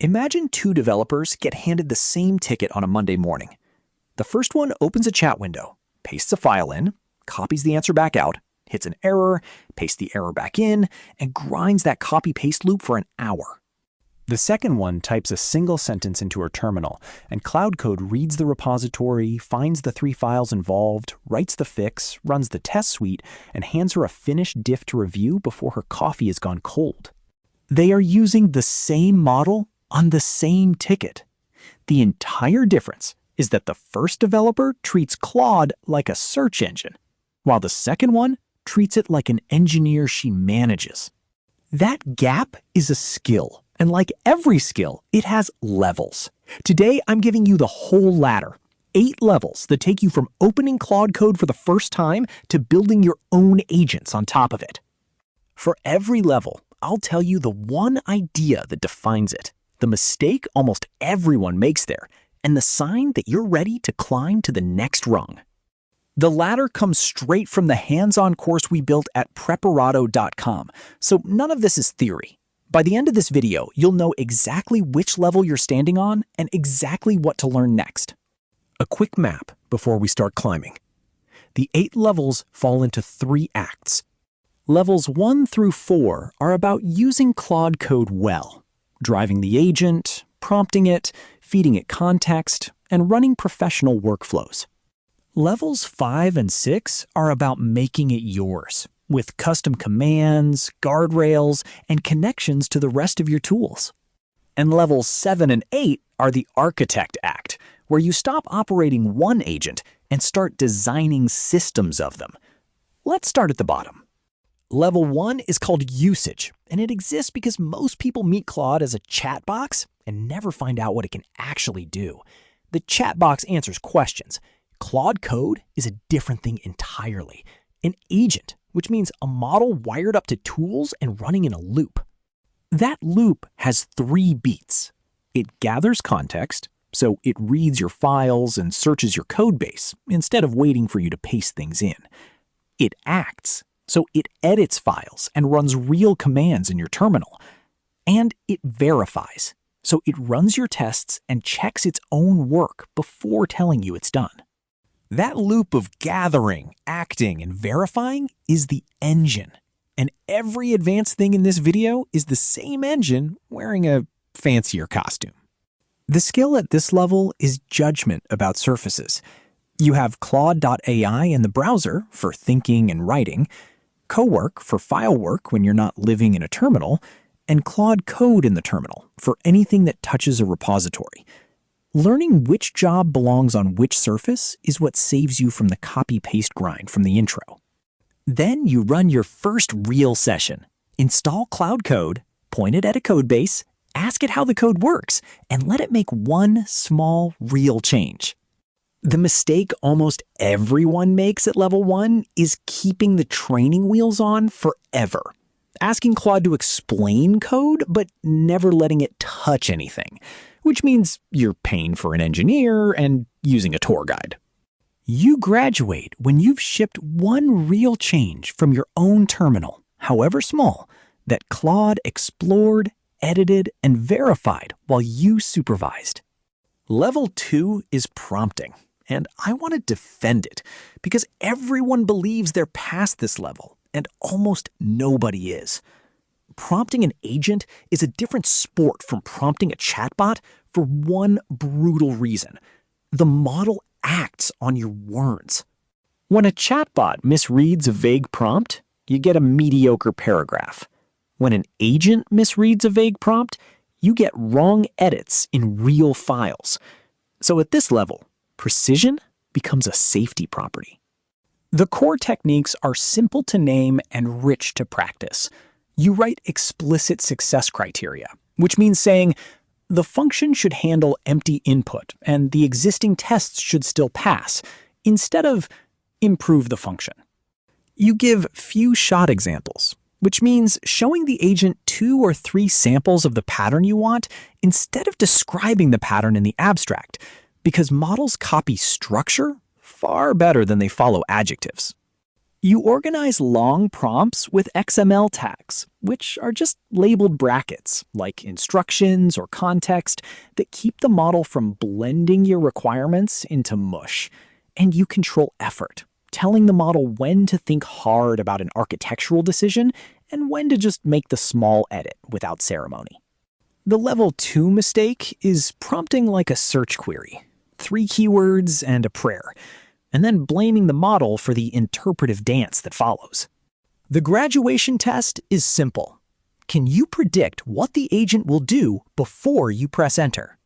Imagine two developers get handed the same ticket on a Monday morning. The first one opens a chat window, pastes a file in, copies the answer back out, hits an error, pastes the error back in, and grinds that copy-paste loop for an hour. The second one types a single sentence into her terminal, and Claude Code reads the repository, finds the 3 files involved, writes the fix, runs the test suite, and hands her a finished diff to review before her coffee has gone cold. They are using the same model on the same ticket. The entire difference is that the first developer treats Claude like a search engine, while the second one treats it like an engineer she manages. That gap is a skill, and like every skill, it has levels. Today, I'm giving you the whole ladder. 8 levels that take you from opening Claude Code for the first time to building your own agents on top of it. For every level, I'll tell you the one idea that defines it, the mistake almost everyone makes there, and the sign that you're ready to climb to the next rung. The ladder comes straight from the hands-on course we built at Preparado.com, so none of this is theory. By the end of this video, you'll know exactly which level you're standing on and exactly what to learn next. A quick map before we start climbing. The 8 levels fall into 3 acts. Levels 1 through 4 are about using Claude Code well, driving the agent, prompting it, feeding it context, and running professional workflows. Levels 5 and 6 are about making it yours, with custom commands, guardrails, and connections to the rest of your tools. And levels 7 and 8 are the architect act, where you stop operating one agent and start designing systems of them. Let's start at the bottom. Level 1 is called usage, and it exists because most people meet Claude as a chat box and never find out what it can actually do. The chat box answers questions. Claude Code is a different thing entirely. An agent, which means a model wired up to tools and running in a loop. That loop has 3 beats. It gathers context, so it reads your files and searches your code base instead of waiting for you to paste things in. It acts, so it edits files and runs real commands in your terminal. And it verifies, so it runs your tests and checks its own work before telling you it's done. That loop of gathering, acting, and verifying is the engine. And every advanced thing in this video is the same engine wearing a fancier costume. The skill at this level is judgment about surfaces. You have Claude.ai in the browser for thinking and writing, Cowork for file work when you're not living in a terminal, and Claude Code in the terminal for anything that touches a repository. Learning which job belongs on which surface is what saves you from the copy-paste grind from the intro. Then you run your first real session. Install Claude Code, point it at a code base, ask it how the code works, and let it make one small, real change. The mistake almost everyone makes at level 1 is keeping the training wheels on forever. Asking Claude to explain code, but never letting it touch anything, which means you're paying for an engineer and using a tour guide. You graduate when you've shipped one real change from your own terminal, however small, that Claude explored, edited, and verified while you supervised. Level 2 is prompting, and I want to defend it because everyone believes they're past this level, and almost nobody is. Prompting an agent is a different sport from prompting a chatbot for one brutal reason. The model acts on your words. When a chatbot misreads a vague prompt, you get a mediocre paragraph. When an agent misreads a vague prompt, you get wrong edits in real files. So at this level, precision becomes a safety property. The core techniques are simple to name and rich to practice. You write explicit success criteria, which means saying, the function should handle empty input and the existing tests should still pass, instead of improve the function. You give few shot examples, which means showing the agent 2 or 3 samples of the pattern you want instead of describing the pattern in the abstract, because models copy structure far better than they follow adjectives. You organize long prompts with XML tags, which are just labeled brackets, like instructions or context, that keep the model from blending your requirements into mush. And you control effort, telling the model when to think hard about an architectural decision and when to just make the small edit without ceremony. The level 2 mistake is prompting like a search query, 3 keywords and a prayer, and then blaming the model for the interpretive dance that follows. The graduation test is simple. Can you predict what the agent will do before you press enter?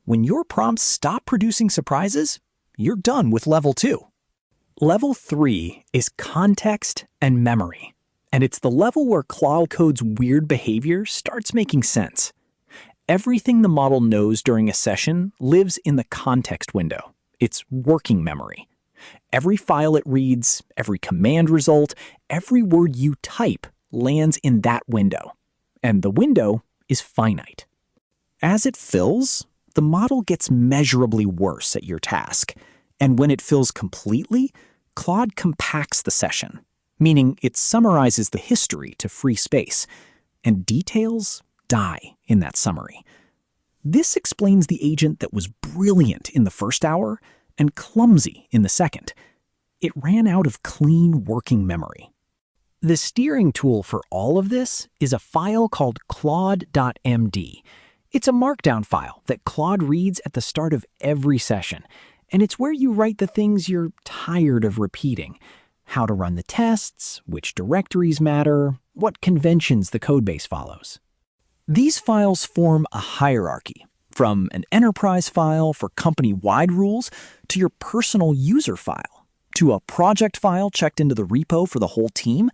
When your prompts stop producing surprises, you're done with level 2. Level 3 is context and memory, and it's the level where Claude Code's weird behavior starts making sense. Everything the model knows during a session lives in the context window. It's working memory. Every file it reads, every command result, every word you type lands in that window. And the window is finite. As it fills, the model gets measurably worse at your task. And when it fills completely, Claude compacts the session, meaning it summarizes the history to free space, and details die in that summary. This explains the agent that was brilliant in the first hour and clumsy in the second. It ran out of clean working memory. The steering tool for all of this is a file called Claude.md. It's a markdown file that Claude reads at the start of every session, and it's where you write the things you're tired of repeating: how to run the tests, which directories matter, what conventions the codebase follows. These files form a hierarchy, from an enterprise file for company-wide rules to your personal user file, to a project file checked into the repo for the whole team,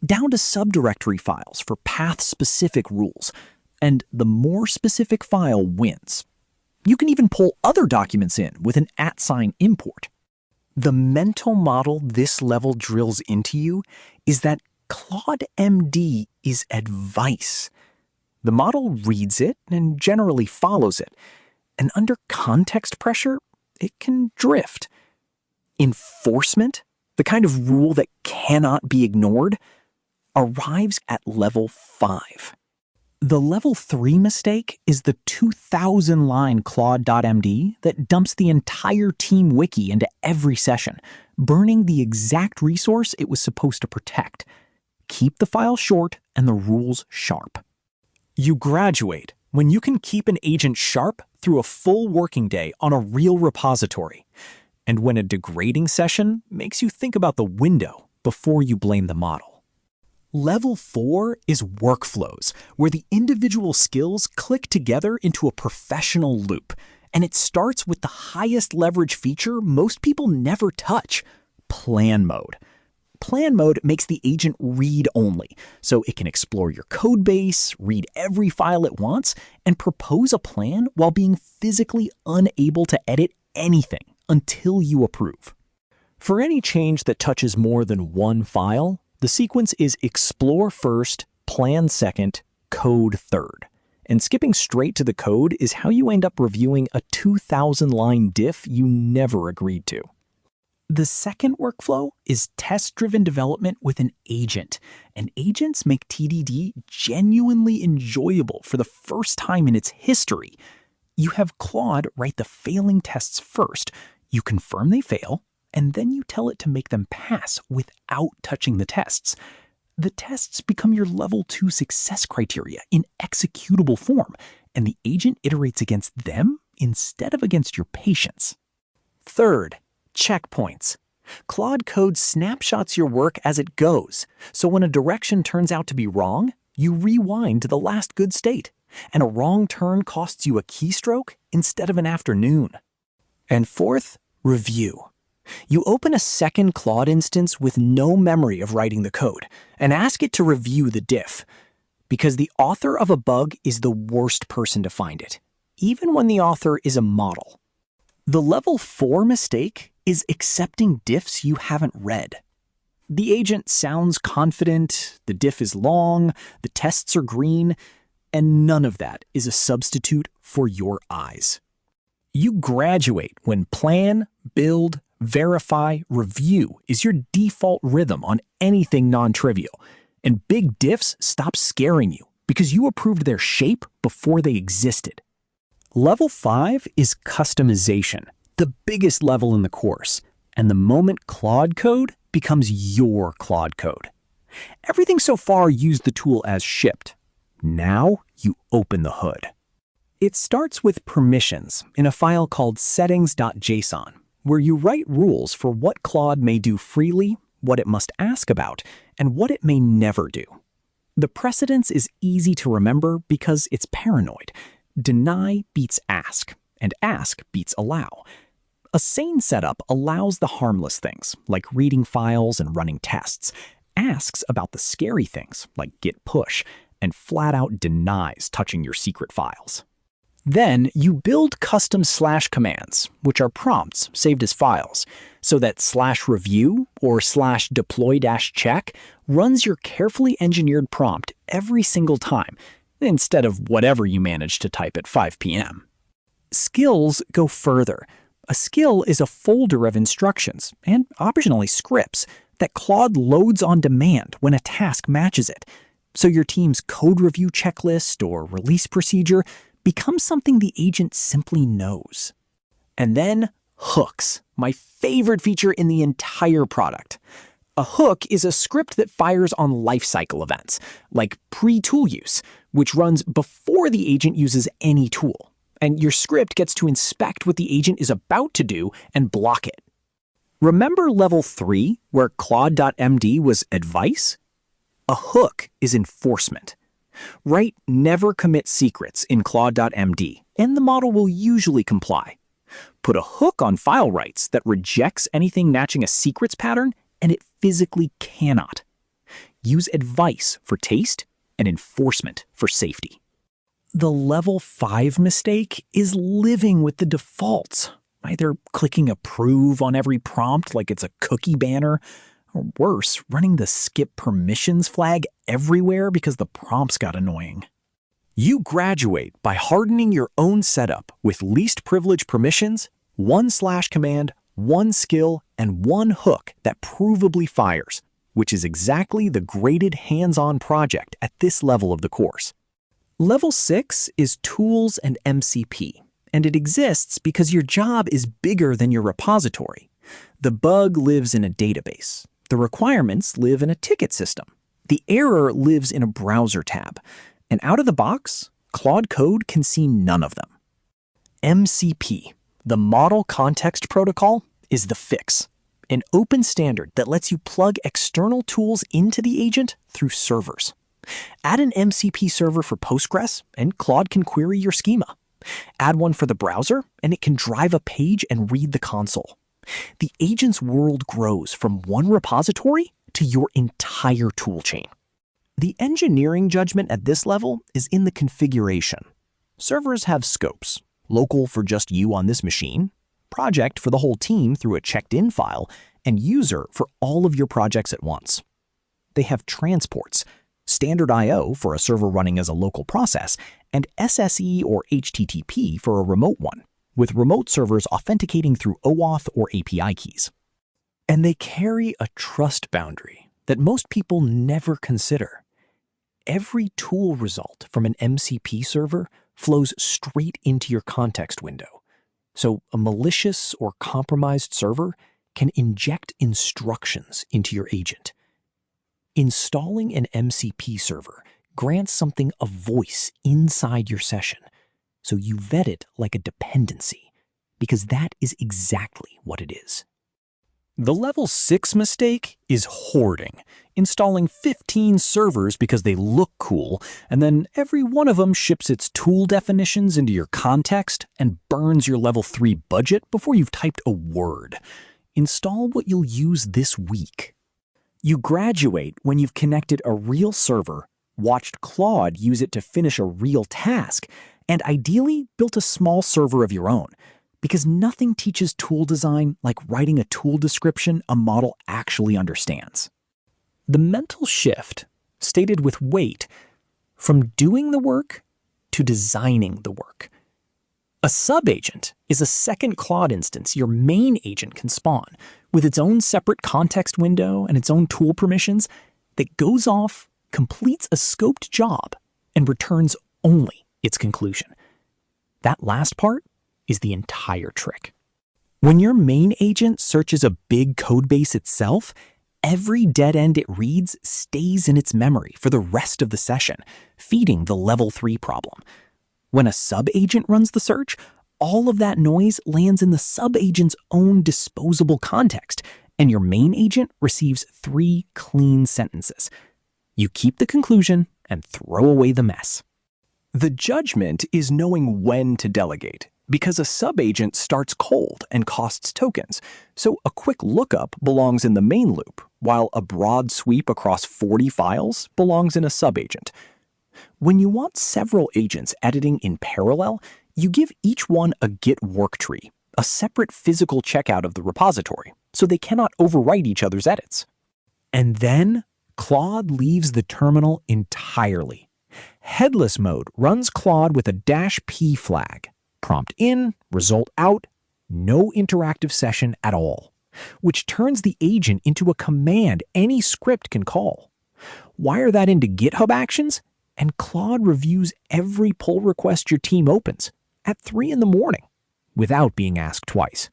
down to subdirectory files for path-specific rules. And the more specific file wins. You can even pull other documents in with an @ import. The mental model this level drills into you is that Claude.md is advice. The model reads it and generally follows it, and under context pressure, it can drift. Enforcement, the kind of rule that cannot be ignored, arrives at level 5. The level 3 mistake is the 2,000-line Claude.md that dumps the entire team wiki into every session, burning the exact resource it was supposed to protect. Keep the file short and the rules sharp. You graduate when you can keep an agent sharp through a full working day on a real repository, and when a degrading session makes you think about the window before you blame the model. Level 4 is workflows, where the individual skills click together into a professional loop, and it starts with the highest leverage feature most people never touch: plan mode. Plan mode makes the agent read-only, so it can explore your code base, read every file it wants, and propose a plan while being physically unable to edit anything until you approve. For any change that touches more than one file, the sequence is explore first, plan second, code third. And skipping straight to the code is how you end up reviewing a 2,000-line diff you never agreed to. The second workflow is test-driven development with an agent, and agents make TDD genuinely enjoyable for the first time in its history. You have Claude write the failing tests first, you confirm they fail, and then you tell it to make them pass without touching the tests. The tests become your level 2 success criteria in executable form, and the agent iterates against them instead of against your patience. Third, checkpoints. Claude Code snapshots your work as it goes, so when a direction turns out to be wrong, you rewind to the last good state, and a wrong turn costs you a keystroke instead of an afternoon. And fourth, review. You open a second Claude instance with no memory of writing the code, and ask it to review the diff, because the author of a bug is the worst person to find it, even when the author is a model. The level 4 mistake is accepting diffs you haven't read. The agent sounds confident, the diff is long, the tests are green, and none of that is a substitute for your eyes. You graduate when plan, build, Verify, review is your default rhythm on anything non-trivial, and big diffs stop scaring you because you approved their shape before they existed. Level 5 is customization, the biggest level in the course, and the moment Claude Code becomes your Claude Code. Everything so far used the tool as shipped. Now you open the hood. It starts with permissions in a file called settings.json, where you write rules for what Claude may do freely, what it must ask about, and what it may never do. The precedence is easy to remember because it's paranoid. Deny beats ask, and ask beats allow. A sane setup allows the harmless things, like reading files and running tests, asks about the scary things, like git push, and flat out denies touching your secret files. Then you build custom / commands, which are prompts saved as files, so that /review or /deploy-check runs your carefully engineered prompt every single time, instead of whatever you manage to type at 5 p.m. Skills go further. A skill is a folder of instructions, and optionally scripts, that Claude loads on demand when a task matches it. So your team's code review checklist or release procedure becomes something the agent simply knows. And then hooks, my favorite feature in the entire product. A hook is a script that fires on lifecycle events, like pre-tool use, which runs before the agent uses any tool. And your script gets to inspect what the agent is about to do and block it. Remember level 3, where Claude.md was advice? A hook is enforcement. Write never commit secrets in Claude.md, and the model will usually comply. Put a hook on file writes that rejects anything matching a secrets pattern, and it physically cannot. Use advice for taste and enforcement for safety. The level 5 mistake is living with the defaults, either clicking approve on every prompt like it's a cookie banner, or worse, running the skip permissions flag everywhere because the prompts got annoying. You graduate by hardening your own setup with least privilege permissions, 1 /command, 1 skill, and 1 hook that provably fires, which is exactly the graded hands-on project at this level of the course. Level 6 is tools and MCP, and it exists because your job is bigger than your repository. The bug lives in a database. The requirements live in a ticket system. The error lives in a browser tab. And out of the box, Claude Code can see none of them. MCP, the Model Context Protocol, is the fix. An open standard that lets you plug external tools into the agent through servers. Add an MCP server for Postgres, and Claude can query your schema. Add one for the browser, and it can drive a page and read the console. The agent's world grows from one repository to your entire toolchain. The engineering judgment at this level is in the configuration. Servers have scopes, local for just you on this machine, project for the whole team through a checked-in file, and user for all of your projects at once. They have transports, standard I/O for a server running as a local process, and SSE or HTTP for a remote one, with remote servers authenticating through OAuth or API keys. And they carry a trust boundary that most people never consider. Every tool result from an MCP server flows straight into your context window. So a malicious or compromised server can inject instructions into your agent. Installing an MCP server grants something a voice inside your session, so you vet it like a dependency, because that is exactly what it is. The level 6 mistake is hoarding, installing 15 servers because they look cool, and then every one of them ships its tool definitions into your context and burns your level 3 budget before you've typed a word. Install what you'll use this week. You graduate when you've connected a real server, watched Claude use it to finish a real task, and ideally built a small server of your own. Because nothing teaches tool design like writing a tool description a model actually understands. The mental shift, stated with weight, from doing the work to designing the work. A subagent is a second Claude instance your main agent can spawn, with its own separate context window and its own tool permissions, that goes off, completes a scoped job, and returns only its conclusion. That last part is the entire trick. When your main agent searches a big codebase itself, every dead end it reads stays in its memory for the rest of the session, feeding the level 3 problem. When a subagent runs the search, all of that noise lands in the subagent's own disposable context, and your main agent receives 3 clean sentences. You keep the conclusion and throw away the mess. The judgment is knowing when to delegate, because a subagent starts cold and costs tokens, so a quick lookup belongs in the main loop, while a broad sweep across 40 files belongs in a subagent. When you want several agents editing in parallel, you give each one a Git work tree, a separate physical checkout of the repository, so they cannot overwrite each other's edits. And then Claude leaves the terminal entirely. Headless mode runs Claude with a -p flag. Prompt in, result out, no interactive session at all, which turns the agent into a command any script can call. Wire that into GitHub Actions, and Claude reviews every pull request your team opens at 3 in the morning without being asked twice.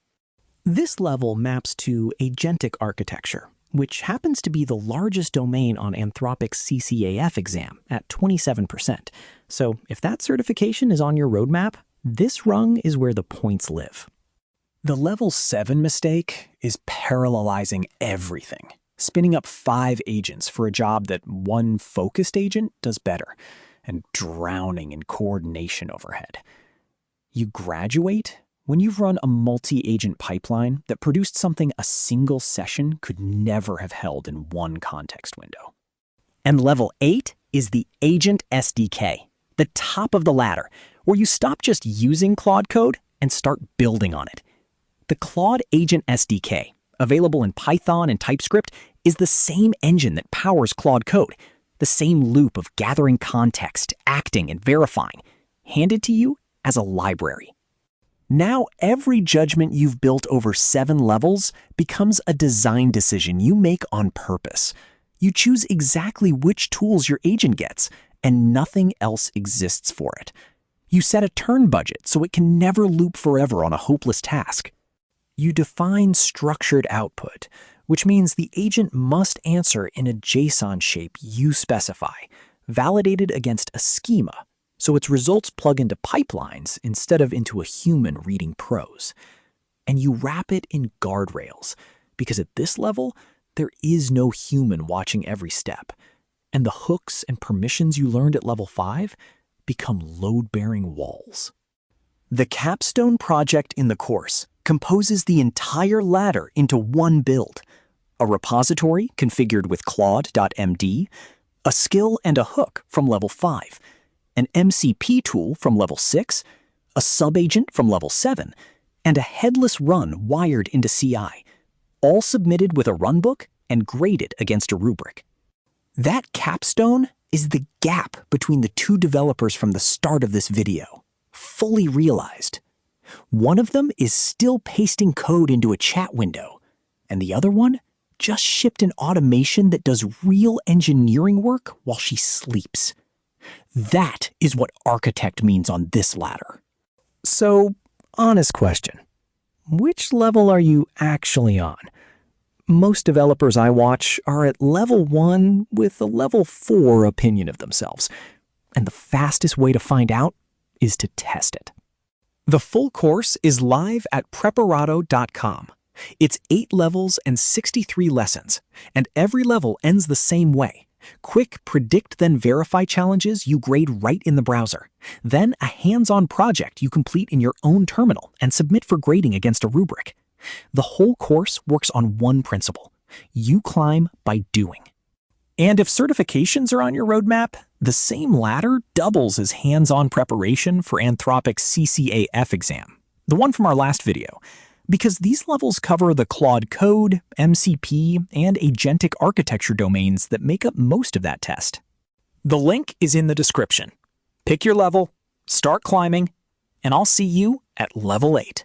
This level maps to agentic architecture, which happens to be the largest domain on Anthropic's CCA-F exam at 27%. So if that certification is on your roadmap, this rung is where the points live. The level 7 mistake is parallelizing everything, spinning up 5 agents for a job that one focused agent does better, and drowning in coordination overhead. You graduate when you've run a multi-agent pipeline that produced something a single session could never have held in one context window. And level 8 is the Agent SDK, the top of the ladder, where you stop just using Claude Code and start building on it. The Claude Agent SDK, available in Python and TypeScript, is the same engine that powers Claude Code, the same loop of gathering context, acting, and verifying, handed to you as a library. Now every judgment you've built over 7 levels becomes a design decision you make on purpose. You choose exactly which tools your agent gets, and nothing else exists for it. You set a turn budget so it can never loop forever on a hopeless task. You define structured output, which means the agent must answer in a JSON shape you specify, validated against a schema, so its results plug into pipelines instead of into a human reading prose. And you wrap it in guardrails, because at this level, there is no human watching every step, and the hooks and permissions you learned at level 5 become load-bearing walls. The capstone project in the course composes the entire ladder into one build: a repository configured with Claude.md, a skill and a hook from level 5, an MCP tool from level 6, a subagent from level 7, and a headless run wired into CI, all submitted with a runbook and graded against a rubric. That capstone is the gap between the 2 developers from the start of this video, fully realized. One of them is still pasting code into a chat window, and the other one just shipped an automation that does real engineering work while she sleeps. That is what architect means on this ladder. So, honest question. Which level are you actually on? Most developers I watch are at level 1 with a level 4 opinion of themselves, and the fastest way to find out is to test it. The full course is live at Preparato.com. It's 8 levels and 63 lessons, and every level ends the same way. Quick predict then verify challenges you grade right in the browser. Then a hands-on project you complete in your own terminal and submit for grading against a rubric. The whole course works on one principle: you climb by doing. And if certifications are on your roadmap, the same ladder doubles as hands-on preparation for Anthropic's CCA-F exam, the one from our last video, because these levels cover the Claude Code, MCP, and agentic architecture domains that make up most of that test. The link is in the description. Pick your level, start climbing, And I'll see you at level 8.